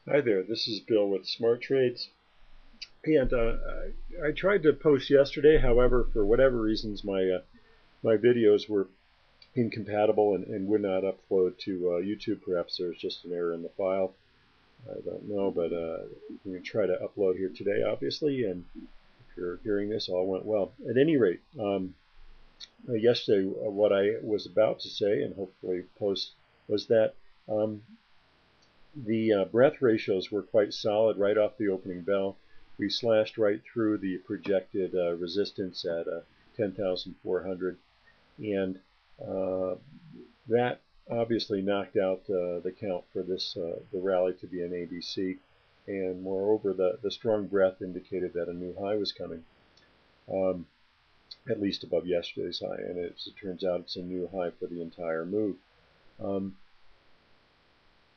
Hi there, this is Bill with Smart Trades, and I tried to post yesterday. However, for whatever reasons, my videos were incompatible and would not upload to YouTube. Perhaps there's just an error in the file. I don't know, but I'm going to try to upload here today, obviously. And if you're hearing this, all went well. At any rate, yesterday, what I was about to say, and hopefully post, was that the breadth ratios were quite solid right off the opening bell. We slashed right through the projected resistance at 10,400, and that obviously knocked out the count for the rally to be an ABC. And moreover, the strong breadth indicated that a new high was coming, at least above yesterday's high. And as it turns out, it's a new high for the entire move.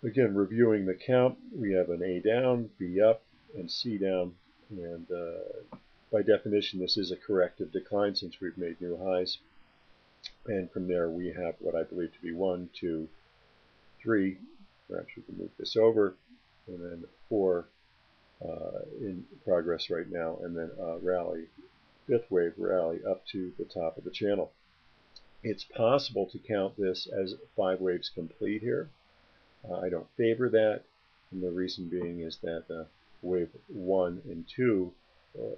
Again, reviewing the count, we have an A down, B up, and C down. And by definition, this is a corrective decline since we've made new highs. And from there, we have what I believe to be 1, 2, 3. Perhaps we can move this over. And then 4 in progress right now. And then rally, fifth wave rally up to the top of the channel. It's possible to count this as 5 waves complete here. I don't favor that, and the reason being is that wave 1 and 2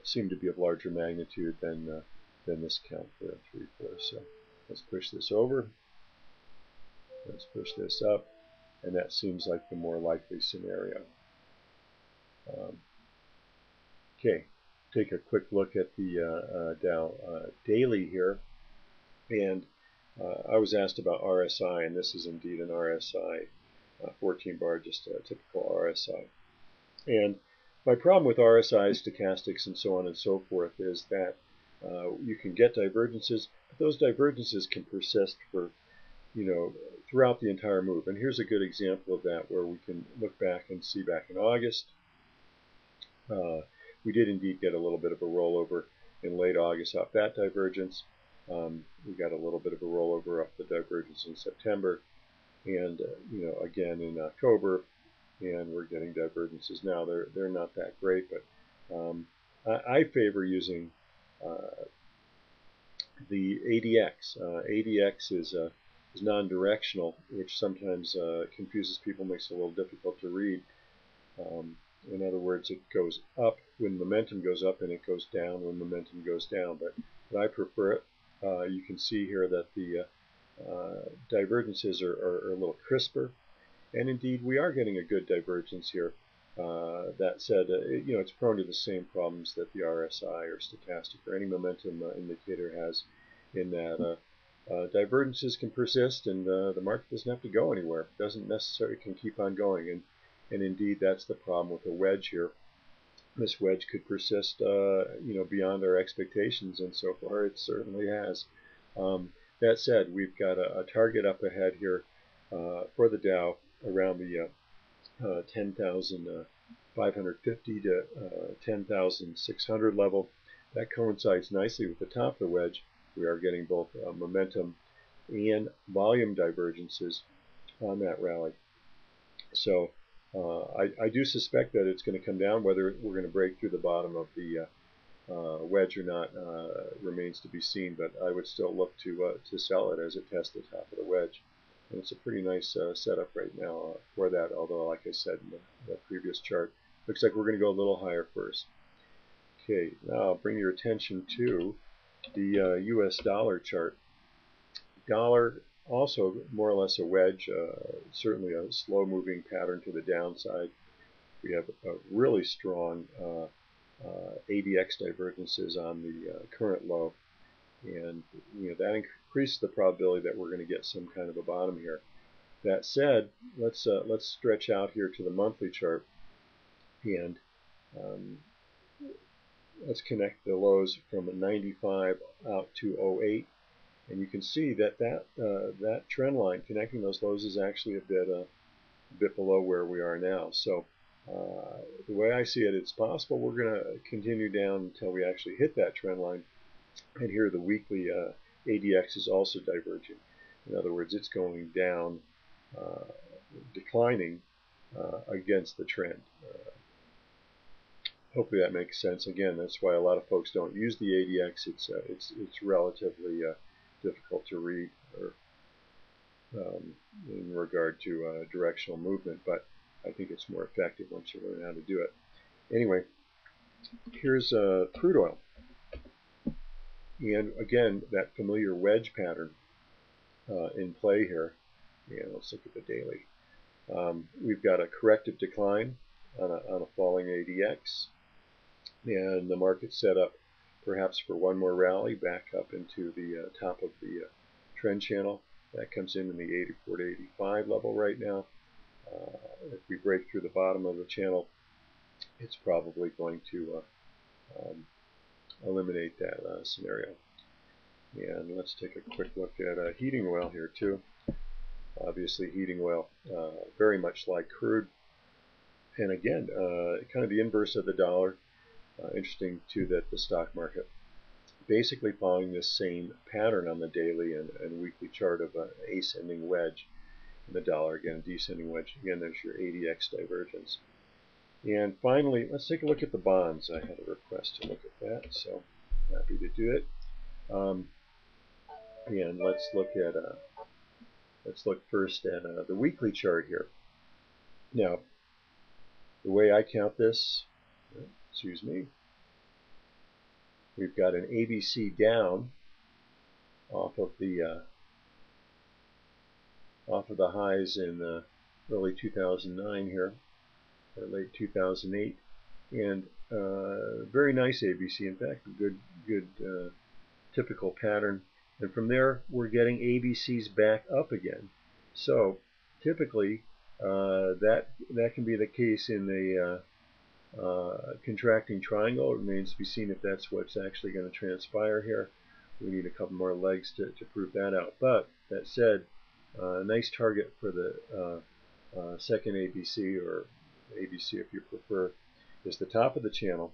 seem to be of larger magnitude than this count for 3, 4. So let's push this over. Let's push this up, and that seems like the more likely scenario. Okay, take a quick look at the Dow daily here, and I was asked about RSI, and this is indeed an RSI. 14 bar, just a typical RSI. And my problem with RSI, stochastics, and so on and so forth is that you can get divergences, but those divergences can persist for, throughout the entire move. And here's a good example of that, where we can look back and see back in August. We did indeed get a little bit of a rollover in late August off that divergence. We got a little bit of a rollover off the divergence in September. And again in October, and we're getting divergences now. They're not that great, but I favor using the ADX. ADX is non-directional, which sometimes confuses people, makes it a little difficult to read. In other words, it goes up when momentum goes up, and it goes down when momentum goes down. But I prefer it. You can see here that the divergences are a little crisper, and indeed we are getting a good divergence here. That said, it's prone to the same problems that the RSI or stochastic or any momentum indicator has, in that divergences can persist, and the market doesn't have to go anywhere. It doesn't necessarily can keep on going, and indeed that's the problem with a wedge here. This wedge could persist, beyond our expectations, and so far it certainly has. That said, we've got a target up ahead here for the Dow around the 10,550 to 10,600 level. That coincides nicely with the top of the wedge. We are getting both momentum and volume divergences on that rally. So I do suspect that it's going to come down. Whether we're going to break through the bottom of the wedge or not remains to be seen, but I would still look to sell it as it tests the top of the wedge. And it's a pretty nice setup right now for that, although like I said in the previous chart, looks like we're going to go a little higher first. Okay, now I'll bring your attention to the US dollar chart. Dollar also more or less a wedge, certainly a slow moving pattern to the downside. We have a really strong ADX divergences on the current low, and that increases the probability that we're going to get some kind of a bottom here. That said, let's stretch out here to the monthly chart, and let's connect the lows from 95 out to 08, and you can see that that trend line connecting those lows is actually a bit below where we are now. So the way I see it, it's possible we're going to continue down until we actually hit that trend line. And here the weekly ADX is also diverging. In other words, it's going down, declining against the trend. Hopefully that makes sense. Again, that's why a lot of folks don't use the ADX. It's relatively difficult to read or in regard to directional movement, but I think it's more effective once you learn how to do it. Anyway, here's crude oil. And again, that familiar wedge pattern in play here. And let's look at the daily. We've got a corrective decline on a falling ADX. And the market's set up perhaps for one more rally back up into the top of the trend channel. That comes in the 84 to 85 level right now. If we break through the bottom of the channel, it's probably going to eliminate that scenario. And let's take a quick look at heating oil here too. Obviously heating oil, very much like crude. And again, kind of the inverse of the dollar. Interesting too that the stock market basically following this same pattern on the daily and weekly chart of an ascending wedge. And the dollar again, descending wedge. Again, there's your ADX divergence. And finally, let's take a look at the bonds. I had a request to look at that, so happy to do it. And let's look first at the weekly chart here. Now, the way I count this, excuse me, we've got an ABC down off of the highs in early 2009 here, or late 2008, and very nice ABC. In fact, a good typical pattern. And from there, we're getting ABCs back up again. So typically, that can be the case in the contracting triangle. It remains to be seen if that's what's actually going to transpire here. We need a couple more legs to prove that out. But that said, a nice target for the second ABC, or ABC if you prefer, is the top of the channel.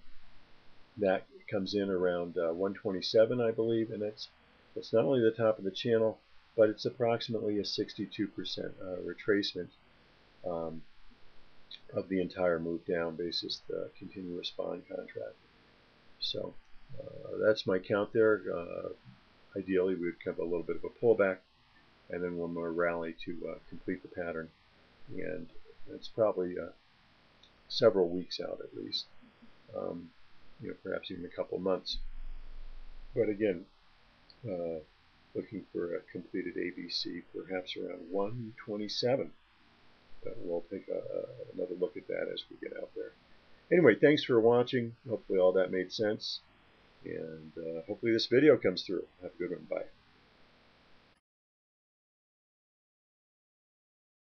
That comes in around 127, I believe, and that's not only the top of the channel, but it's approximately a 62% retracement of the entire move down basis the continuous bond contract. So that's my count there. Ideally, we would have a little bit of a pullback and then one more rally to complete the pattern. And it's probably several weeks out at least, perhaps even a couple months. But again, looking for a completed ABC perhaps around 127. But we'll take another look at that as we get out there. Anyway, thanks for watching. Hopefully all that made sense. And hopefully this video comes through. Have a good one. Bye.